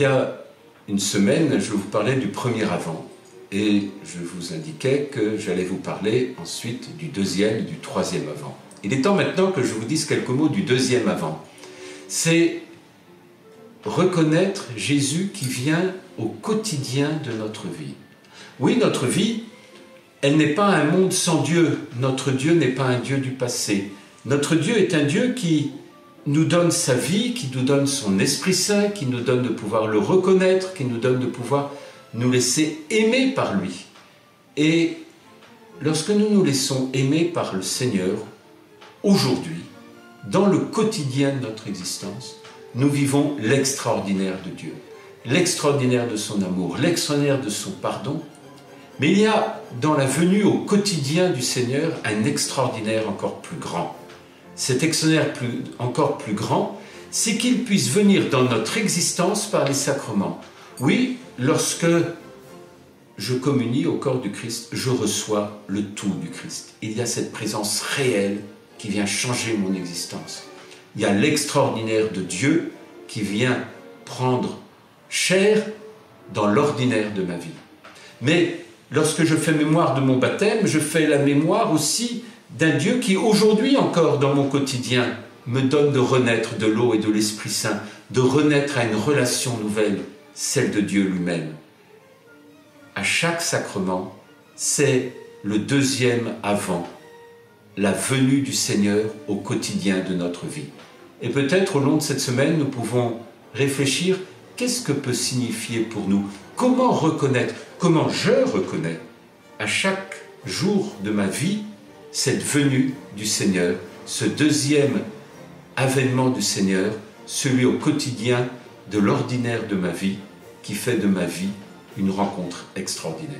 Il y a une semaine, je vous parlais du premier Avent et je vous indiquais que j'allais vous parler ensuite du deuxième et du troisième Avent. Il est temps maintenant que je vous dise quelques mots du deuxième Avent. C'est reconnaître Jésus qui vient au quotidien de notre vie. Oui, notre vie, elle n'est pas un monde sans Dieu. Notre Dieu n'est pas un Dieu du passé. Notre Dieu est un Dieu qui nous donne sa vie, qui nous donne son Esprit Saint, qui nous donne de pouvoir le reconnaître, qui nous donne de pouvoir nous laisser aimer par lui. Et lorsque nous nous laissons aimer par le Seigneur, aujourd'hui, dans le quotidien de notre existence, nous vivons l'extraordinaire de Dieu, l'extraordinaire de son amour, l'extraordinaire de son pardon. Mais il y a dans la venue au quotidien du Seigneur un extraordinaire encore plus grand. Cet extraordinaire encore plus grand, c'est qu'il puisse venir dans notre existence par les sacrements. Oui, lorsque je communie au corps du Christ, je reçois le tout du Christ. Il y a cette présence réelle qui vient changer mon existence. Il y a l'extraordinaire de Dieu qui vient prendre chair dans l'ordinaire de ma vie. Mais lorsque je fais mémoire de mon baptême, je fais la mémoire aussi d'un Dieu qui, aujourd'hui encore, dans mon quotidien, me donne de renaître de l'eau et de l'Esprit Saint, de renaître à une relation nouvelle, celle de Dieu lui-même. À chaque sacrement, c'est le deuxième Avent, la venue du Seigneur au quotidien de notre vie. Et peut-être au long de cette semaine, nous pouvons réfléchir, qu'est-ce que peut signifier pour nous? Comment reconnaître, comment je reconnais à chaque jour de ma vie cette venue du Seigneur, ce deuxième avènement du Seigneur, celui au quotidien de l'ordinaire de ma vie, qui fait de ma vie une rencontre extraordinaire.